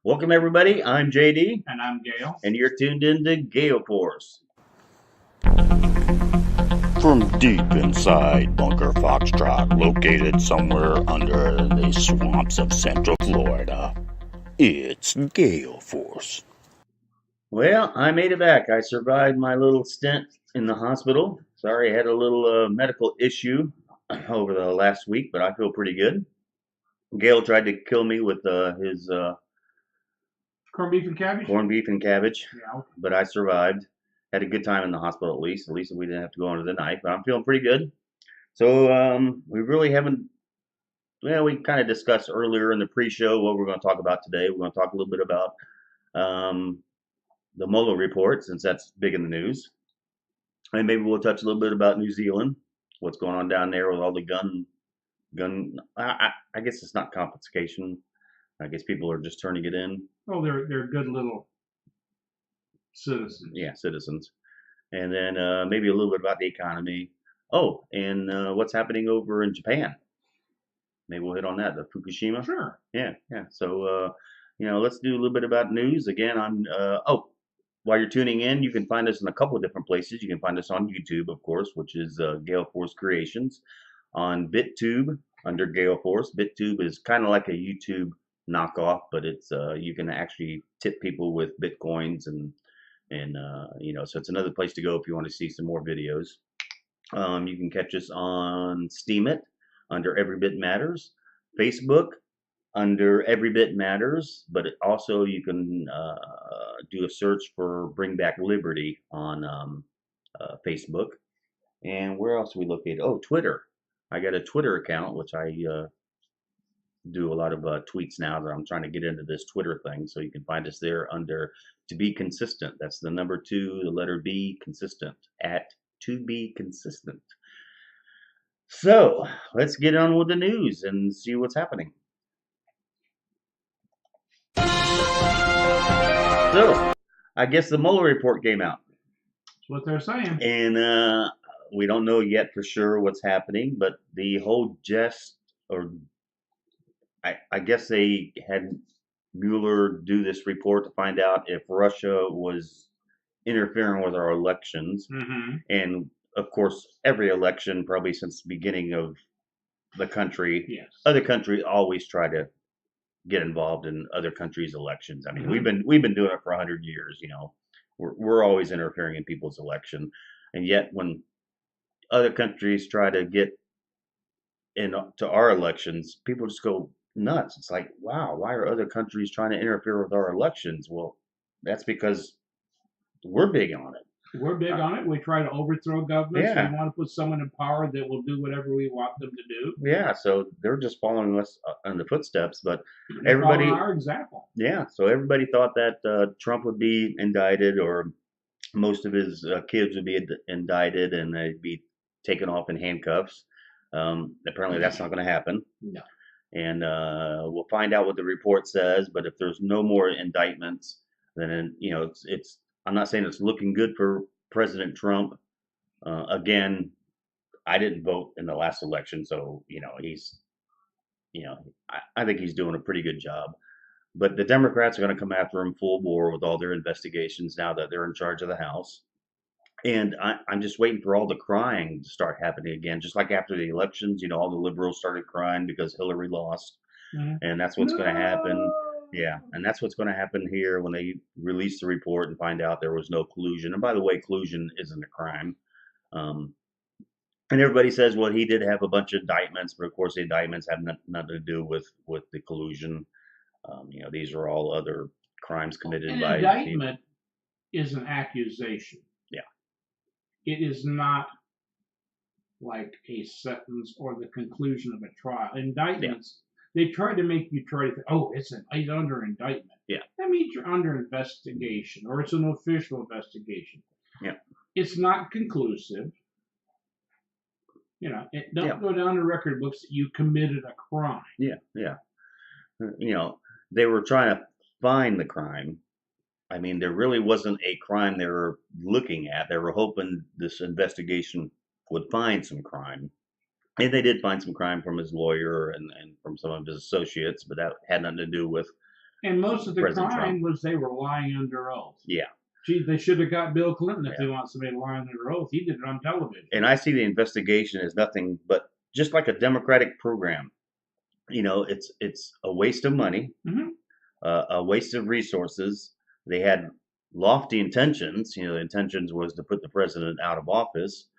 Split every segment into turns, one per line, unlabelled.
Welcome, everybody. I'm JD,
And I'm Gail.
and you're tuned in to Gail Force.
From deep inside Bunker Foxtrot, located somewhere under the swamps of Central Florida, it's Gail Force.
Well, I made it back. I survived my little stint in the hospital. Sorry, I had a little medical issue over the last week, but I feel pretty good. Gail tried to kill me with his
Corned beef and cabbage?
corned beef and cabbage,
Yeah.
but I survived. Had a good time in the hospital at least. At least we didn't have to go into the night, but I'm feeling pretty good. So we really haven't. Well, we kind of discussed earlier in the pre-show what we're going to talk about today. We're going to talk a little bit about um, the Mueller report, since that's big in the news, and maybe we'll touch a little bit about New Zealand, what's going on down there with all the gun. I guess it's not confiscation. I guess people are just turning it in.
Oh, they're good little citizens.
Yeah, citizens, and then maybe a little bit about the economy. Oh, and what's happening over in Japan. Maybe we'll hit on that. The Fukushima.
Sure.
Yeah. So, let's do a little bit about news. Again, while you're tuning in, you can find us in a couple of different places. You can find us on YouTube, of course, which is Gale Force Creations, on BitTube under Gale Force. BitTube is kind of like a YouTube knockoff, but it's you can actually tip people with bitcoins and so it's another place to go if you want to see some more videos. You can catch us on Steemit under Every Bit Matters, Facebook under Every Bit Matters, but also you can do a search for Bring Back Liberty on Facebook. And where else are we located? Oh, Twitter. I got a Twitter account, which I do a lot of tweets now that I'm trying to get into this Twitter thing. So you can find us there under To Be Consistent. That's the number 2, the letter B, consistent, at To Be Consistent. So let's get on with the news and see what's happening. So I guess the Mueller report came out.
That's what they're saying.
And we don't know yet for sure what's happening, but the whole I guess they had Mueller do this report to find out if Russia was interfering with our elections.
Mm-hmm.
And of course, every election, probably since the beginning of the country,
yes,
other countries always try to get involved in other countries' elections. I mean,
mm-hmm.
we've been doing it for 100 years. We're always interfering in people's election, and yet when other countries try to get into our elections, people just go nuts. It's like, wow, why are other countries trying to interfere with our elections? Well, that's because we're big on it.
We're big on it. We try to overthrow governments.
Yeah.
We want to put someone in power that will do whatever we want them to do.
Yeah, so they're just following us in the footsteps, but
They're following our example.
Yeah, so everybody thought that Trump would be indicted, or most of his kids would be indicted, and they'd be taken off in handcuffs. Apparently, that's not going to happen.
No.
And we'll find out what the report says. But if there's no more indictments, then it's. I'm not saying it's looking good for President Trump. Again, I didn't vote in the last election, so he's. I think he's doing a pretty good job. But the Democrats are going to come after him full bore with all their investigations now that they're in charge of the House. And I'm just waiting for all the crying to start happening again, just like after the elections. All the liberals started crying because Hillary lost, and that's what's going to happen. Yeah, and that's what's going to happen here when they release the report and find out there was no collusion. And by the way, collusion isn't a crime. And everybody says, well, he did have a bunch of indictments, but of course the indictments have nothing to do with the collusion. These are all other crimes committed by.
An indictment is an accusation.
Yeah.
It is not like a sentence or the conclusion of a trial. Indictments, they try to make you try to think, oh, he's under indictment.
Yeah.
That means you're under investigation, or it's an official investigation.
Yeah.
It's not conclusive. Don't go down the record books that you committed a crime.
Yeah. They were trying to find the crime. I mean, there really wasn't a crime they were looking at. They were hoping this investigation would find some crime. And they did find some crime from his lawyer and from some of his associates, but that had nothing to do with
And most of the
President
crime
Trump.
was they were lying under oath.
Yeah.
Gee, they should have got Bill Clinton if
Yeah.
they want somebody lying under oath. He did it on television.
And I see the investigation as nothing but just like a Democratic program. You know, it's a waste of money,
Mhm.
a waste of resources. They had lofty intentions. You know, the intentions was to put the president out of office,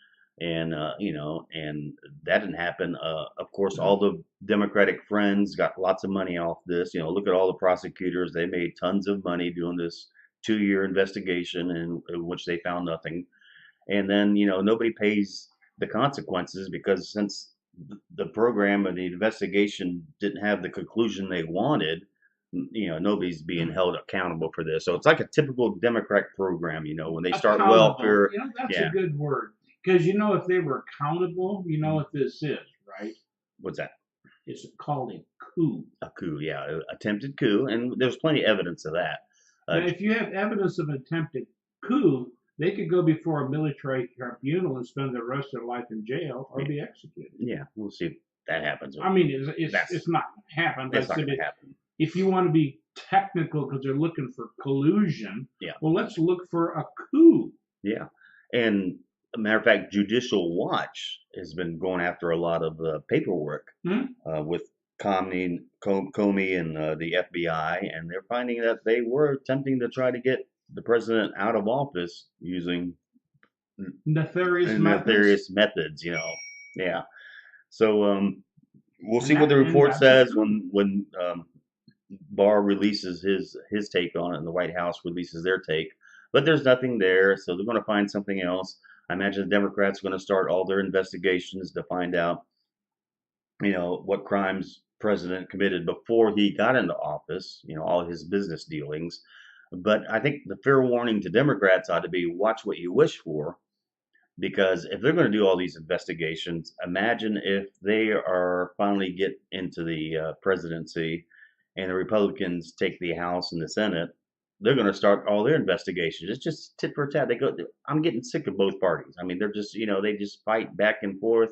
and you know, and that didn't happen. Of course, all the Democratic friends got lots of money off this. You know, look at all the prosecutors; they made tons of money doing this 2-year investigation, in which they found nothing. And then you know nobody pays the consequences because since the program and the investigation didn't have the conclusion they wanted, you know nobody's being held accountable for this. So it's like a typical Democrat program. You know when they start
Accountable.
welfare.
You know, that's
Yeah.
a good word. Because you know, if they were accountable, you know what this is, right?
What's that?
It's called a coup.
A coup, yeah, attempted coup, and there's plenty of evidence of that.
And if you have evidence of an attempted coup, they could go before a military tribunal and spend the rest of their life in jail or be executed.
Yeah, we'll see if that happens.
I mean, it's not going to happen. But
It's not going to happen.
if you want to be technical because they're looking for collusion,
Yeah.
well, let's look for a coup.
Yeah, and a matter of fact, Judicial Watch has been going after a lot of paperwork with Comey and the FBI, and they're finding that they were attempting to try to get the president out of office using
Nefarious
methods. You know, yeah. So we'll see
And
what the
that- and
report
that's
says
the
when Barr releases his take on it, and the White House releases their take. But there's nothing there, so they're going to find something else. I imagine the Democrats are going to start all their investigations to find out, you know, what crimes president committed before he got into office. You know, all his business dealings. But I think the fair warning to Democrats ought to be watch what you wish for, because if they're going to do all these investigations, imagine if they are finally get into the presidency and the Republicans take the House and the Senate. They're going to start all their investigations. It's just tit for tat. I'm getting sick of both parties. I mean, they're just, you know, they just fight back and forth.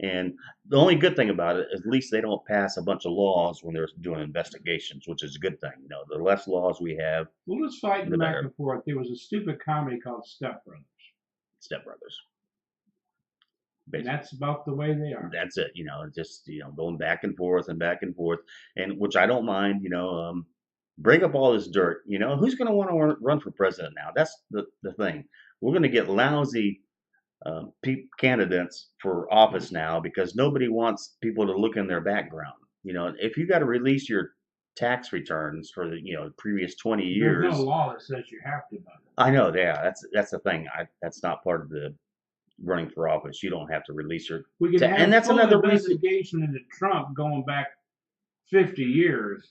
And the only good thing about it is at least they don't pass a bunch of laws when they're doing investigations, which is a good thing. You know, the less laws we have,
Well, let's fight
the
back
better.
and forth. There was a stupid comedy called Step Brothers.
Step Brothers.
And that's about the way they are.
That's it. You know, just you know, going back and forth, and which I don't mind. You know, bring up all this dirt. You know, who's going to want to run for president now? That's the thing. We're going to get lousy candidates for office now because nobody wants people to look in their background. You know, if you got to release your tax returns for the previous 20 years.
There's no law that says you have to.
I know, yeah, that's the thing. That's not part of the running for office. You don't have to release your.
We can have
and that's
full
another reason.
investigation into Trump going back 50 years.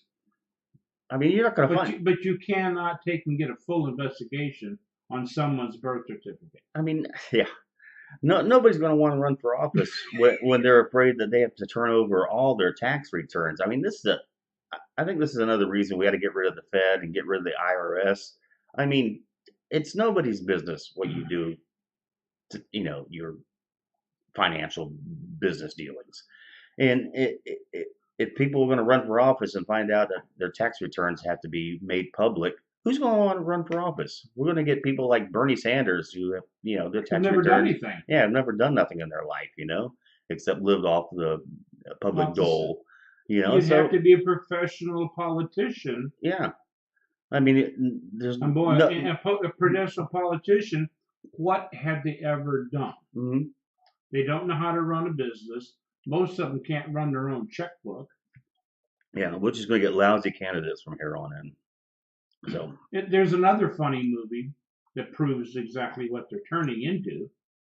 I mean, you're not going to find.
But you cannot take and get a full investigation on someone's birth certificate.
I mean, yeah. No, nobody's going to want to run for office when they're afraid that they have to turn over all their tax returns. I mean, I think this is another reason we got to get rid of the Fed and get rid of the IRS. I mean, it's nobody's business what you do to, your financial business dealings. And if people are going to run for office and find out that their tax returns have to be made public, who's going to want to run for office? We're going to get people like Bernie Sanders who have, their tax
never
returns.
Done anything.
Yeah, have never done nothing in their life, except lived off the public dole.
You have to be a professional politician.
Yeah. I mean, there's
a professional politician, what have they ever done?
Mm-hmm.
They don't know how to run a business. Most of them can't run their own checkbook.
Yeah, we're just going to get lousy candidates from here on in. So
there's another funny movie that proves exactly what they're turning into.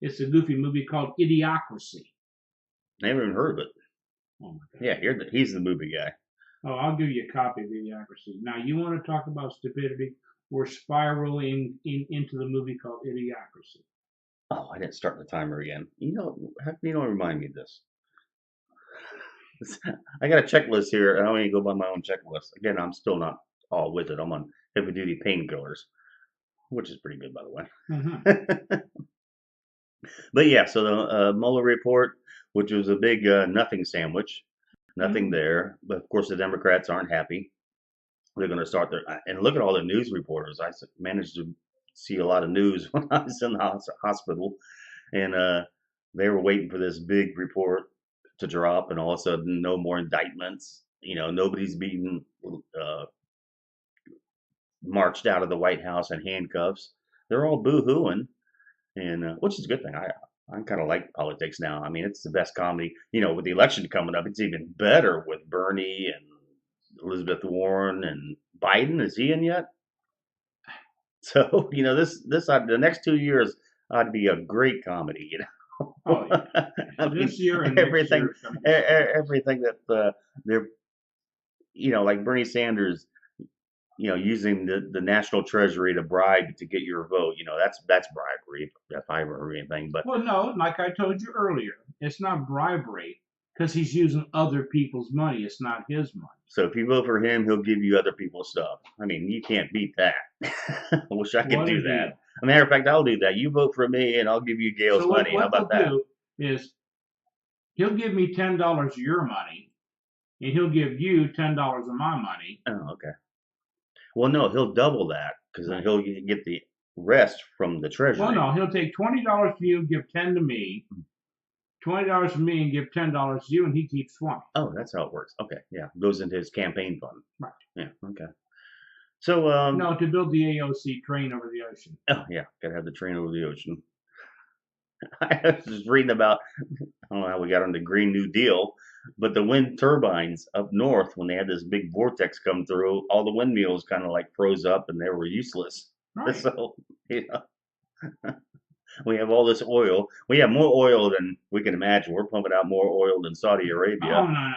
It's a goofy movie called Idiocracy.
Never even heard of it.
Oh my God.
Yeah, he's the movie guy.
Oh, I'll give you a copy of Idiocracy. Now, you want to talk about stupidity? We're spiraling into the movie called Idiocracy.
Oh, I didn't start the timer again. How come you don't remind me of this? I got a checklist here. I don't even go by my own checklist. Again, I'm still not all with it. I'm on heavy duty painkillers, which is pretty good, by the way.
Mm-hmm.
But yeah, so the Mueller report, which was a big nothing sandwich, nothing there. But of course, the Democrats aren't happy. they're going to start their, and look at all the news reporters. Managed to see a lot of news when I was in the hospital, and they were waiting for this big report to drop, and all of a sudden, no more indictments. Nobody's being marched out of the White House in handcuffs. They're all boo-hooing, and which is a good thing. I kind of like politics now. I mean, it's the best comedy. With the election coming up, it's even better with Bernie and Elizabeth Warren and Biden. Is he in yet? So the next 2 years ought to be a great comedy.
Oh, yeah.
I mean,
This year and next
everything,
year is going to be
everything that they're, like Bernie Sanders, using the national treasury to bribe to get your vote. That's bribery, if I ever heard anything. But
well, no, like I told you earlier, it's not bribery because he's using other people's money. It's not his money.
so if you vote for him, he'll give you other people's stuff. I mean, you can't beat that. I wish I could
What
do
a
that.
deal.
As a matter of fact, I'll do that. You vote for me, and I'll give you Gail's
So
money. How
what
about
they'll
that?
do is he'll give me $10 of your money, and he'll give you $10 of my money.
Oh, okay. Well, no, he'll double that because then he'll get the rest from the treasury.
Well, no, he'll take $20 from you, give 10 to me, $20 from me, and give $10 to you, and he keeps 20.
Oh, that's how it works. Okay, yeah, goes into his campaign fund.
Right.
Yeah. Okay. So
No, to build the AOC train over the ocean.
Oh yeah, gotta have the train over the ocean. I was just reading about, I don't know how we got on the Green New Deal, but the wind turbines up north, when they had this big vortex come through, all the windmills kind of like froze up and they were useless.
Right.
So, we have all this oil. We have more oil than we can imagine. We're pumping out more oil than Saudi Arabia.
Oh, no.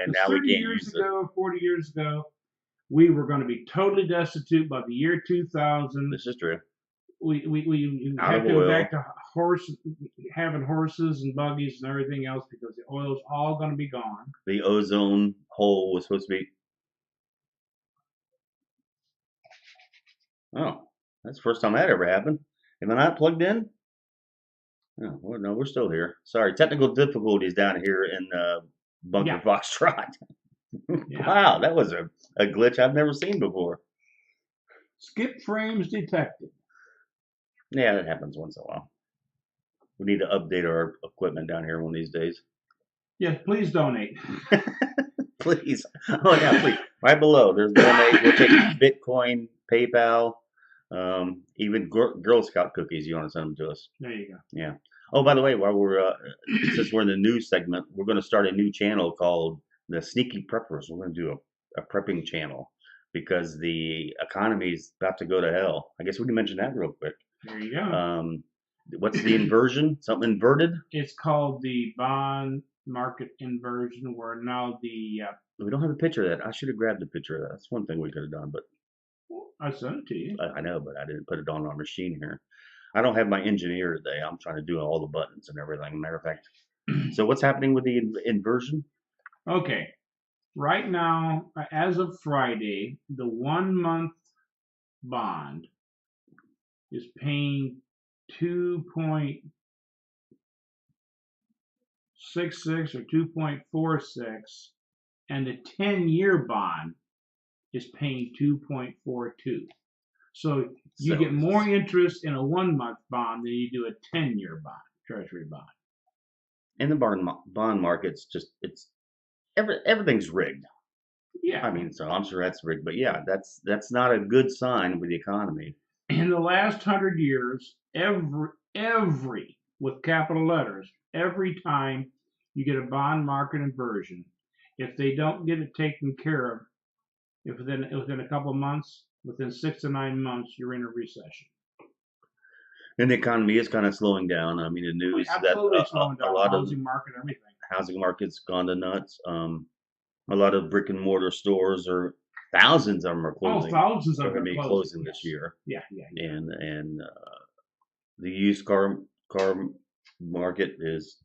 And
'Cause
now we
30
can't
years
use
ago, 40 years ago, we were going to be totally destitute by the year 2000.
This is true.
We
Out
had
of
to go
oil.
back to having horses and buggies and everything else because the oil's all going to be gone.
The ozone hole was supposed to be. Oh, that's the first time that ever happened. Am I not plugged in? No, we're still here. Sorry, technical difficulties down here in Bunker
Yeah.
Foxtrot.
Yeah.
Wow, that was a glitch I've never seen before.
Skip frames detected.
Yeah, that happens once in a while. We need to update our equipment down here one of these days.
Yes, please donate.
Please. Oh, yeah, please. Right below, there's donate. We'll take Bitcoin, PayPal, even Girl Scout cookies. You want to send them to us?
There you go.
Yeah. Oh, by the way, while we're since we're in the news segment, we're going to start a new channel called the Sneaky Preppers. We're going to do a prepping channel because the economy is about to go to hell. I guess we can mention that real quick.
There you go.
What's the inversion? Something inverted?
It's called the bond market inversion, where now the
We don't have a picture of that. I should have grabbed a picture of that. That's one thing we could have done, but
I sent it to you.
I know, but I didn't put it on our machine here. I don't have my engineer today. I'm trying to do all the buttons and everything. Matter of fact. So what's happening with the inversion?
Okay. Right now, as of Friday, the 1 month bond is paying 2.66 or 2.46, and the 10-year bond is paying 2.42. So you get more interest in a 1 month bond than you do a 10-year bond, treasury bond.
And the bond market's just everything's rigged.
Yeah.
I mean, so I'm sure that's rigged, but yeah, that's not a good sign with the economy.
In the last 100 years, every with capital letters, every time you get a bond market inversion, if they don't get it taken care of, if within a couple of months, within 6 to 9 months, you're in a recession.
And the economy is kind of slowing down. I mean, the news
Absolutely
that
slowing down.
a lot
Housing
of
market, everything.
housing market's gone to nuts. A lot of brick and mortar stores thousands of them are closing.
Oh, thousands of
They're
them
going to be closing this year.
Yeah.
And the used car market is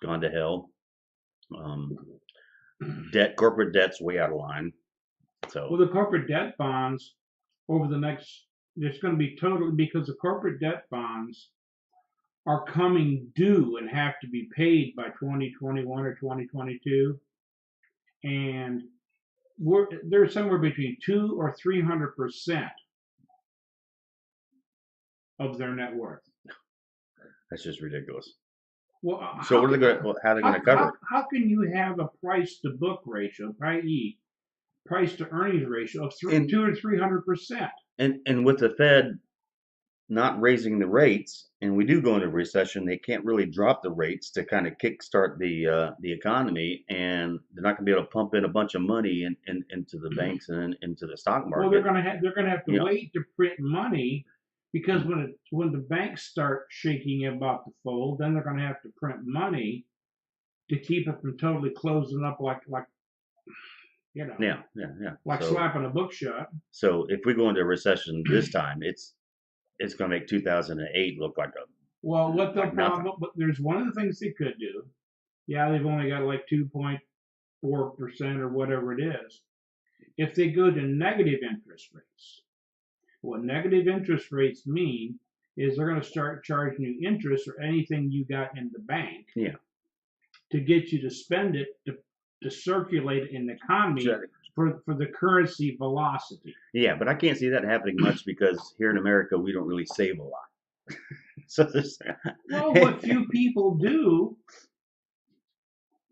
gone to hell. Corporate debt's way out of line. So
well, the corporate debt bonds over the next, there's going to be totally, because the corporate debt bonds are coming due and have to be paid by 2021 or 2022, and they're somewhere between 200 or 300% of their net worth.
That's just ridiculous.
Well,
So what are they going? How are they going to cover it?
How can you have a price to book ratio, i.e., price to earnings ratio of 200 to 300%?
And with the Fed not raising the rates, and we do go into recession, they can't really drop the rates to kind of kickstart the economy, and they're not going to be able to pump in a bunch of money into the banks and into the stock market.
Well, they're going to have to wait to print money, because when the banks start shaking about the fold, then they're going to have to print money to keep it from totally closing up like you know.
Yeah.
Like slapping a book shut.
So if we go into a recession this time, it's going to make 2008 look like a
what they'll probably, but there's one of the things they could do. Yeah, they've only got like 2.4% or whatever it is. If they go to negative interest rates, what negative interest rates mean is they're going to start charging you interest or anything you got in the bank.
Yeah.
To get you to spend it to circulate it in the economy. Exactly. For the currency velocity.
Yeah, but I can't see that happening much because here in America we don't really save a lot. So there's
what few people do,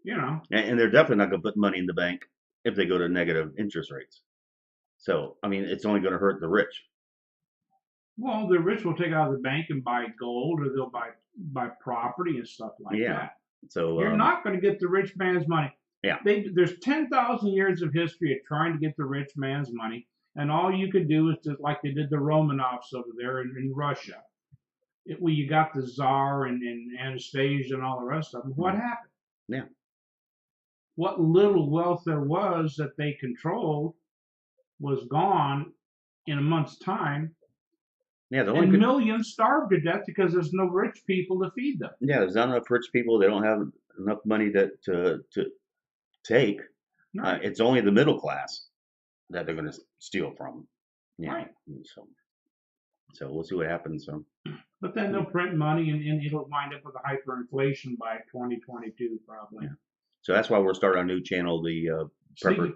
and they're definitely not going to put money in the bank if they go to negative interest rates. So I mean, it's only going to hurt the rich.
Well, the rich will take out of the bank and buy gold, or they'll buy property and stuff like that.
So
you're not going to get the rich man's money.
Yeah.
There's 10,000 years of history of trying to get the rich man's money, and all you could do is just like they did the Romanovs over there in Russia. Where you got the Tsar and Anastasia and all the rest of them. What happened?
Yeah.
What little wealth there was that they controlled was gone in a month's time.
Yeah,
and millions starved to death because there's no rich people to feed them.
Yeah, there's not enough rich people. They don't have enough money to take.
Right.
It's only the middle class that they're going to steal from. Yeah.
Right.
So we'll see what happens. So.
But then they'll print money, and it'll wind up with a hyperinflation by 2022 probably.
Yeah. So that's why we're starting our new channel, the Sneaky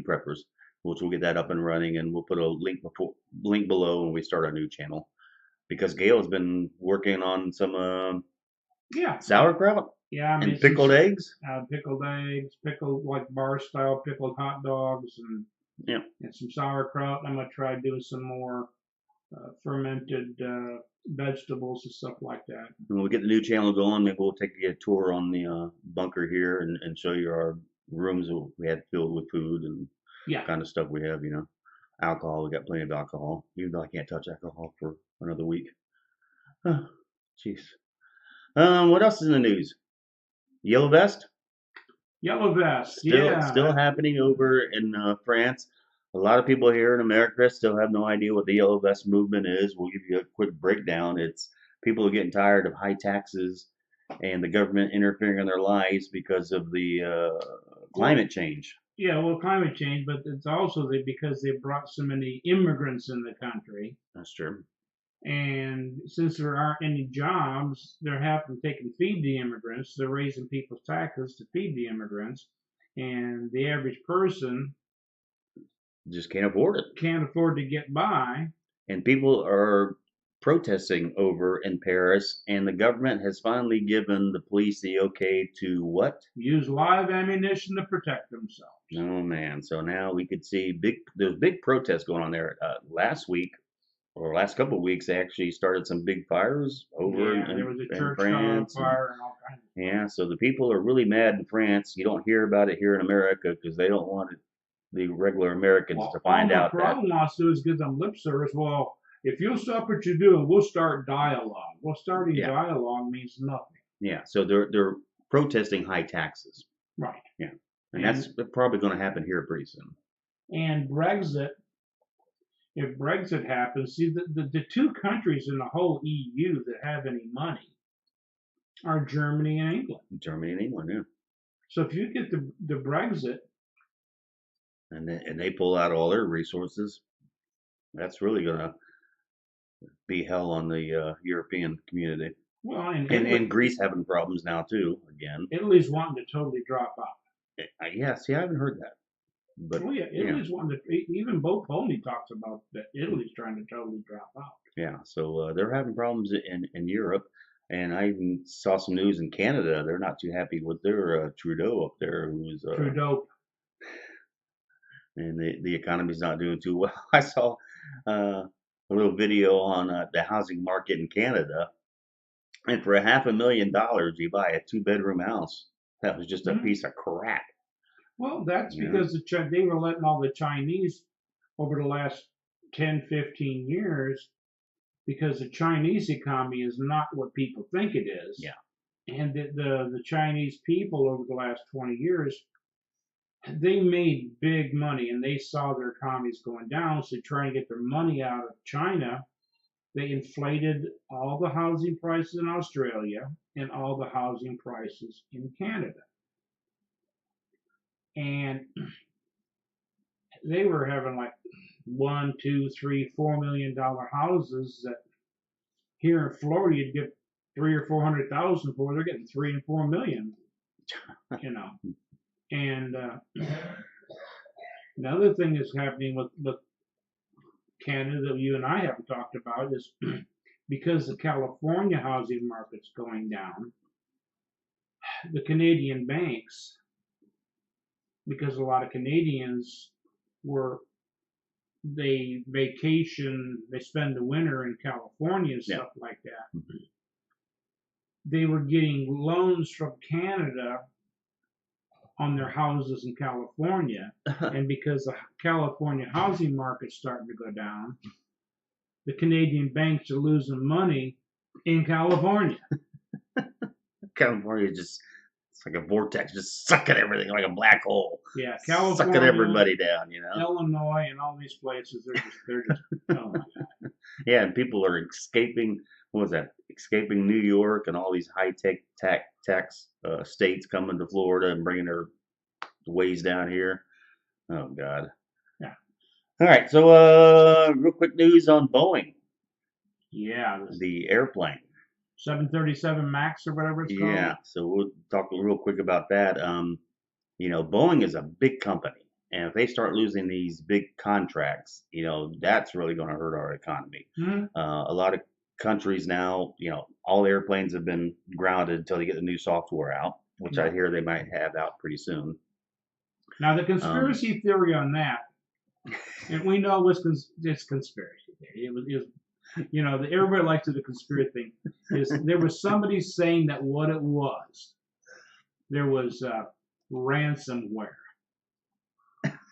Preppers, which we'll get that up and running, and we'll put a link below when we start our new channel, because Gail has been working on some sauerkraut.
Yeah, I mean,
and pickled eggs.
Pickled like bar style pickled hot dogs, and some sauerkraut. I'm gonna try doing some more fermented vegetables and stuff like that.
When we get the new channel going, maybe we'll take you a tour on the bunker here and show you our rooms that we had filled with food and kind of stuff we have. Alcohol. We got plenty of alcohol, even though I can't touch alcohol for another week. Jeez. What else is in the news? Yellow vest. Still happening over in France. A lot of people here in America still have no idea what the yellow vest movement is. We'll give you a quick breakdown. It's people are getting tired of high taxes and the government interfering in their lives because of the climate change.
Yeah, well, climate change, but it's also because they brought so many immigrants in the country.
That's true.
And since there aren't any jobs, they're having to feed the immigrants. They're raising people's taxes to feed the immigrants. And the average person
just can't afford it.
Can't afford to get by.
And people are protesting over in Paris, and the government has finally given the police the okay to what?
Use live ammunition to protect themselves.
Oh man! So now we could see there's big protests going on there. Last week or last couple of weeks, they actually started some big fires over in
there was a church
France.
Fire and all kinds of
stuff. Yeah, so the people are really mad in France. You don't hear about it here in America because they don't want the regular Americans to find out that.
What the problem wants to do is give them lip service. Well, if you'll stop what you're doing, we'll start dialogue. Well, starting dialogue means nothing.
Yeah, so they're protesting high taxes.
Right.
Yeah, and that's probably going to happen here pretty soon.
And Brexit, if Brexit happens, see, the two countries in the whole EU that have any money are Germany and England.
Germany and England, yeah.
So if you get the Brexit,
and they pull out all their resources, that's really going to be hell on the European community.
Well,
and Greece having problems now too. Again,
Italy's wanting to totally drop out.
Yeah, see, I haven't heard that. But
Oh yeah,
you know,
Italy's one that even Bo Pony talks about that Italy's trying to totally drop out.
yeah. So they're having problems in Europe, and I even saw some news in Canada. They're not too happy with their Trudeau up there, who's
Trudeau.
and the economy's not doing too well. I saw a little video on the housing market in Canada, and for $500,000, you buy a two-bedroom house. That was just a
Hmm.
piece of crap.
Well, that's
You know?
because they were letting all the Chinese over the last 10, 15 years, because the Chinese economy is not what people think it is.
Yeah.
And the Chinese people over the last 20 years, they made big money and they saw their economies going down. So trying to get their money out of China, they inflated all the housing prices in Australia and all the housing prices in Canada. And they were having like $1, $2, $3, $4 million houses that here in Florida you'd get 300 or 400,000 for. They're getting 3 and 4 million, you know. And another thing that's happening with Canada that you and I haven't talked about is because the California housing market's going down, the Canadian banks, because a lot of Canadians were they vacation, they spend the winter in California and stuff like that. They were getting loans from Canada on their houses in California, and because the California housing market's starting to go down, the Canadian banks are losing money in California.
California just it's like a vortex, just sucking everything like a black hole.
Yeah, California,
sucking everybody down, you know.
Illinois, and all these places, they're just oh my god.
Yeah, and people are escaping. What was that? Escaping New York and all these high tax states coming to Florida and bringing their ways down here. Oh God.
Yeah.
All right, so real quick news on Boeing,
Yeah,
the airplane.
737 Max or whatever it's called.
Yeah, so we'll talk real quick about that. You know, Boeing is a big company, and if they start losing these big contracts, you know, that's really going to hurt our economy.
Hmm.
A lot of countries now, you know, all airplanes have been grounded until they get the new software out, which I hear they might have out pretty soon.
Now the conspiracy theory on that, and we know it's conspiracy theory. It was, you know, everybody likes to do the conspiracy thing. Is there was somebody saying that what it was, there was ransomware.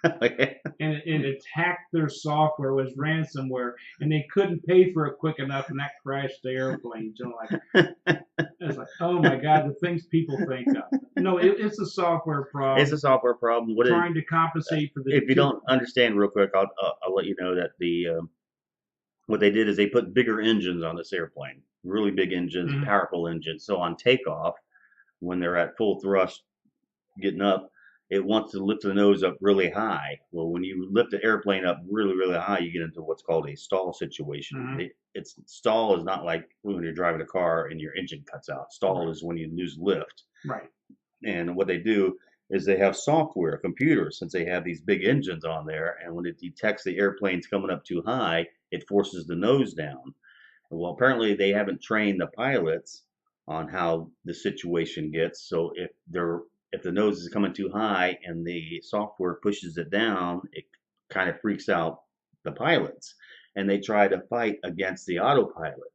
And it attacked their software, was ransomware, and they couldn't pay for it quick enough, and that crashed the airplanes. You know, like it's like, oh my God, the things people think of. No, it's a software problem.
It's a software problem.
Trying to compensate for the.
If you don't understand real quick, I'll let you know that what they did is they put bigger engines on this airplane, really big engines, powerful engines. So on takeoff, when they're at full thrust, getting up, it wants to lift the nose up really high. Well, when you lift the airplane up really, really high, you get into what's called a stall situation. Stall is not like when you're driving a car and your engine cuts out. Stall is when you lose lift.
Right.
And what they do is they have software, computers, since they have these big engines on there, and when it detects the airplane's coming up too high, it forces the nose down. Well, apparently they haven't trained the pilots on how the situation gets. So if the nose is coming too high and the software pushes it down, it kind of freaks out the pilots, and they try to fight against the autopilot.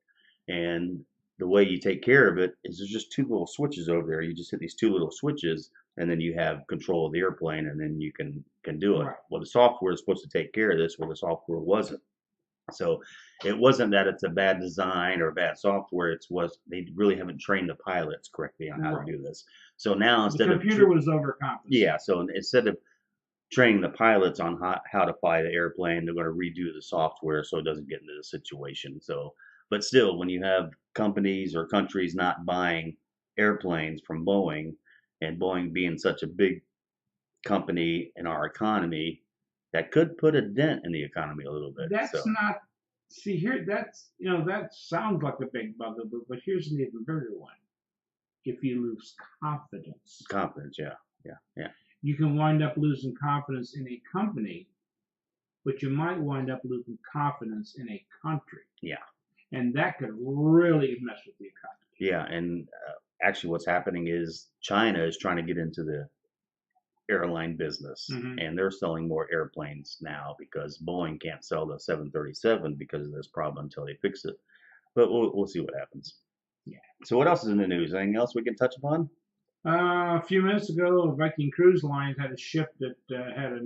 And the way you take care of it is there's just two little switches over there. You just hit these two little switches, and then you have control of the airplane, and then you can do it.
Right.
Well, the software is supposed to take care of this, well, the software wasn't. So it wasn't that it's a bad design or bad software. They really haven't trained the pilots correctly on how to do this. So now
the computer was overcompensating.
Yeah. So instead of training the pilots on how to fly the airplane, they're going to redo the software so it doesn't get into the situation. So, but still, when you have companies or countries not buying airplanes from Boeing, and Boeing being such a big company in our economy, that could put a dent in the economy a little bit.
That's not. See here, that sounds like a big bugaboo, but here's an even bigger one. If you lose confidence.
Confidence, yeah.
you can wind up losing confidence in a company, but you might wind up losing confidence in a country.
Yeah.
And that could really mess with the economy.
Yeah, and actually what's happening is China is trying to get into the airline business, and they're selling more airplanes now because Boeing can't sell the 737 because of this problem until they fix it. But we'll see what happens.
Yeah.
So what else is in the news? Anything else we can touch upon?
A few minutes ago, Viking Cruise Lines had a ship that had a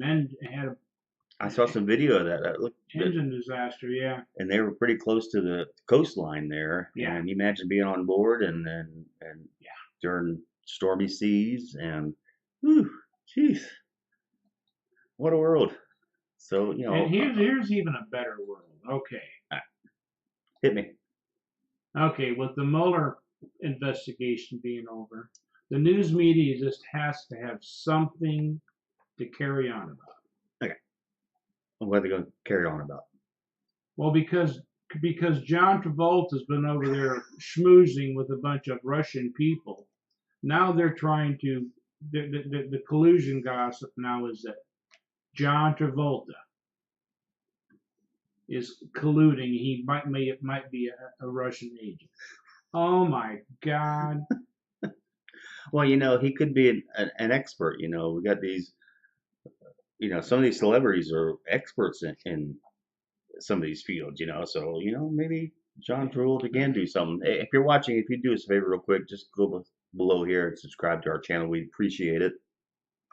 I saw some video of that. That looked
engine disaster. Yeah.
And they were pretty close to the coastline there.
Yeah.
And you imagine being on board and
yeah,
during stormy seas and whew, jeez, what a world. So
And here's even a better world. Okay.
Hit me.
Okay, with the Mueller investigation being over, the news media just has to have something to carry on about.
Okay. What are they going to carry on about?
Well, because John Travolta's been over there schmoozing with a bunch of Russian people. Now they're trying to the collusion gossip now is that John Travolta is colluding. He might be a Russian agent. Oh my God.
Well, he could be an expert. We got these, some of these celebrities are experts in some of these fields, so, maybe John Travolta can do something. If you're watching, if you do us a favor real quick, just go below here and subscribe to our channel. We'd appreciate it.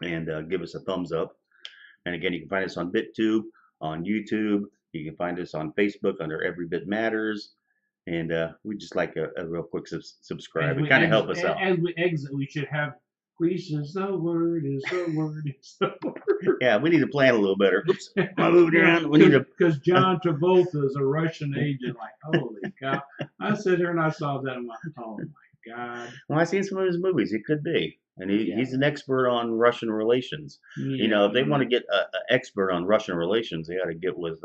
And give us a thumbs up. And again, you can find us on BitTube, on YouTube. You can find us on Facebook under Every Bit Matters. And we just like a real quick subscribe. It kind of help us out.
As we exit, we should have Greece is the word, is the word, is the word.
Yeah, we need to plan a little better. Oops, I moved around. We need to.
Because John Travolta is a Russian agent. Like, holy cow. I sit here and I saw that and went, oh my God.
Well, I've seen some of his movies. It could be. And he's an expert on Russian relations.
Yeah.
If they want to get an expert on Russian relations, they ought to get with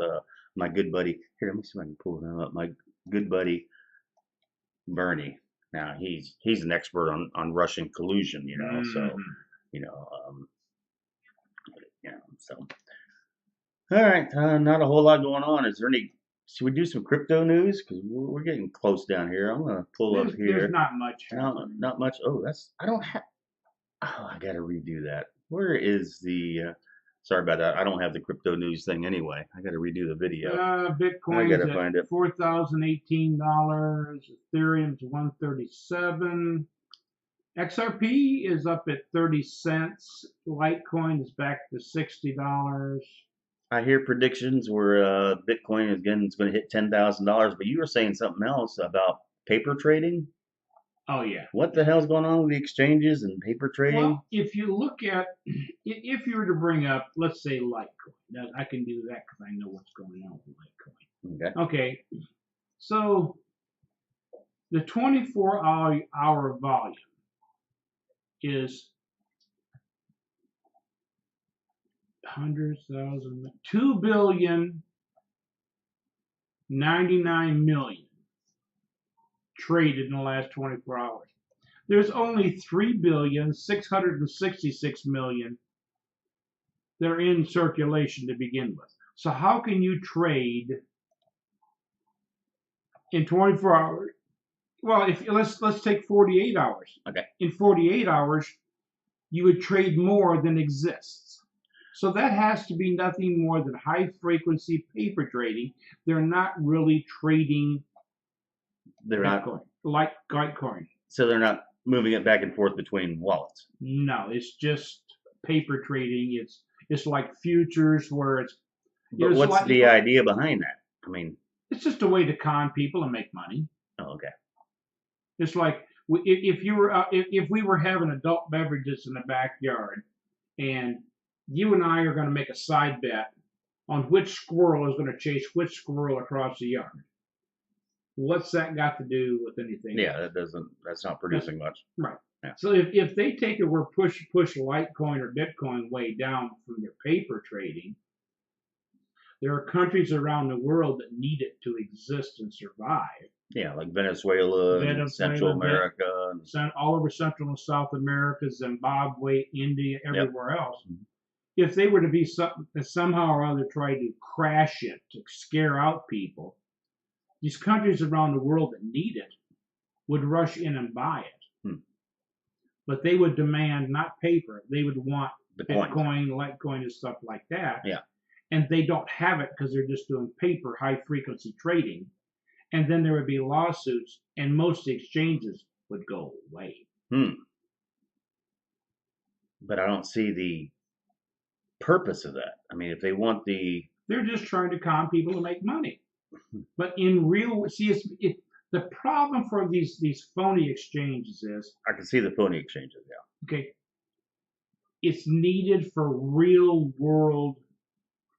my good buddy. Here, let me see if I can pull him up. My good buddy, Bernie. Now, he's an expert on Russian collusion, so, so. All right, not a whole lot going on. Is there should we do some crypto news? Because we're getting close down here. I'm going to pull up here.
There's not much happening.
Not much. Oh, I got to redo that. Where is sorry about that. I don't have the crypto news thing anyway. I got to redo the video.
Bitcoin is at $4,018. Ethereum's 137. XRP is up at 30 cents. Litecoin is back to $60.
I hear predictions where Bitcoin again is going to hit $10,000, but you were saying something else about paper trading.
Oh yeah.
What the hell's going on with the exchanges and paper trading?
Well, if you look at, if you were to bring up, let's say Litecoin, I can do that because I know what's going on with Litecoin. Okay. So the 24-hour volume is 2,099,000,000 traded in the last 24 hours. There's only 3,666,000,000 that are in circulation to begin with. So how can you trade in 24 hours? Well, let's take 48 hours.
Okay.
In 48 hours, you would trade more than exists. So that has to be nothing more than high frequency paper trading. They're not really trading.
They're
Bitcoin, like Litecoin.
So they're not moving it back and forth between wallets.
No, it's just paper trading. It's like futures where it's.
But what's the idea behind that? I mean,
it's just a way to con people and make money.
Oh, okay.
It's like if we were having adult beverages in the backyard, and you and I are going to make a side bet on which squirrel is going to chase which squirrel across the yard. What's that got to do with anything?
Yeah, that's not producing much.
Right.
Yeah.
So if they take it where push Litecoin or Bitcoin way down from their paper trading, There are countries around the world that need it to exist and survive.
Yeah, like Venezuela, and Central America.
All over Central and South America, Zimbabwe, India,
Yep.
everywhere else. If they were to be somehow or other try to crash it, to scare out people, these countries around the world that need it would rush in and buy it. But they would demand not paper. They would want Bitcoin, Litecoin, and stuff like that.
Yeah.
And they don't have it because they're just doing paper, high-frequency trading. And then there would be lawsuits, and most exchanges would go away.
But I don't see the purpose of that. I mean, if they want
they're just trying to con people to make money. But in real, the problem for these phony exchanges is,
I can see the phony exchanges. Yeah.
Okay. It's needed for real world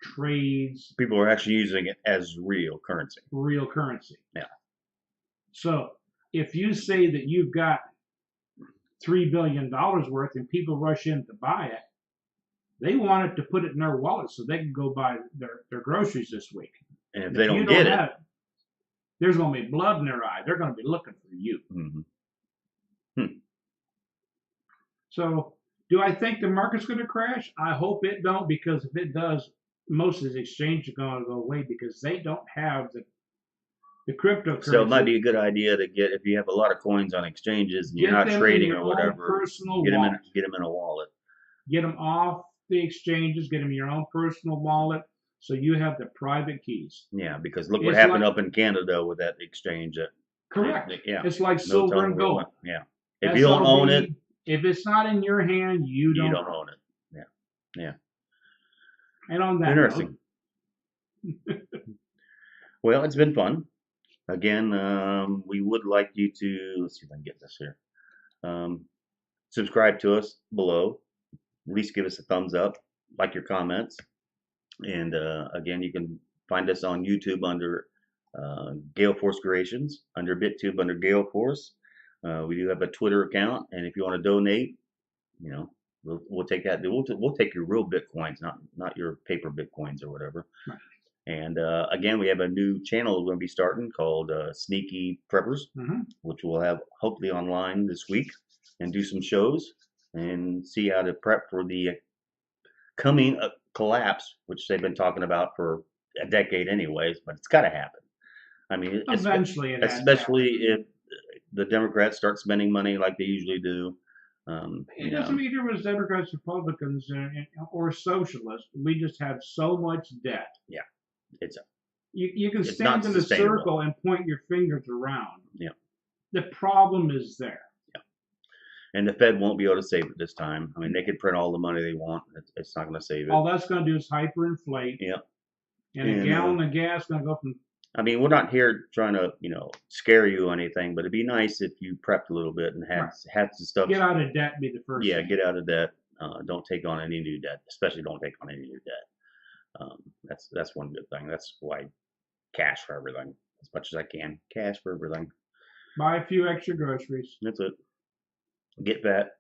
trades.
People are actually using it as real currency.
Real currency.
Yeah.
So if you say that you've got $3 billion worth and people rush in to buy it, they want it to put it in their wallet so they can go buy their groceries this week.
And if they don't get it,
there's going to be blood in their eye. They're going to be looking for you. So do I think the market's going to crash? I hope it don't, because if it does, most of the exchanges are going to go away because they don't have the cryptocurrency.
So it might be a good idea to get, if you have a lot of coins on exchanges and you're not trading or whatever, get them in a wallet.
Get them off the exchanges, get them in your own personal wallet, so you have the private keys.
Yeah, because look what happened up in Canada with that exchange.
Correct. It's like silver and gold.
Yeah. If you don't own it,
if it's not in your hand, you don't
own it. Yeah.
And on that
interesting. Well, it's been fun. Again, we would like you to, let's see if I can get this here. Subscribe to us below. At least give us a thumbs up, like your comments. And again, you can find us on YouTube under Gail Force Creations, under BitTube under Gail Force. We do have a Twitter account, and if you want to donate, we'll take that. We'll take your real Bitcoins, not your paper Bitcoins or whatever.
Right.
And again, we have a new channel we're going to be starting called Sneaky Preppers, which we'll have hopefully online this week, and do some shows and see how to prep for the coming collapse, which they've been talking about for a decade anyways, but it's got to happen. I mean,
eventually,
especially if the Democrats start spending money like they usually do.
It doesn't matter if it's Democrats, Republicans, or socialists. We just have so much debt.
Yeah,
you can stand in a circle and point your fingers around.
Yeah,
the problem is there.
Yeah, and the Fed won't be able to save it this time. I mean, they could print all the money they want. It's not going to save it.
All that's going to do is hyperinflate.
Yeah,
and a gallon of gas going to go from.
I mean, we're not here trying to, scare you or anything, but it'd be nice if you prepped a little bit and had some stuff.
Get out of debt be the first thing.
Get out of debt. Don't take on any new debt, especially don't take on any new debt. That's one good thing. That's why cash for everything, as much as I can. Cash for everything.
Buy a few extra groceries.
That's it. Get fat.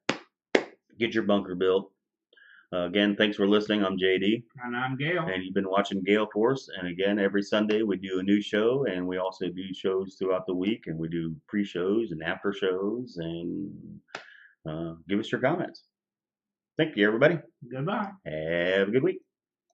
Get your bunker built. Again, thanks for listening. I'm JD.
And I'm Gail.
And you've been watching Gail Force. And again, every Sunday we do a new show, and we also do shows throughout the week, and we do pre-shows and after shows, and give us your comments. Thank you, everybody.
Goodbye.
Have a good week.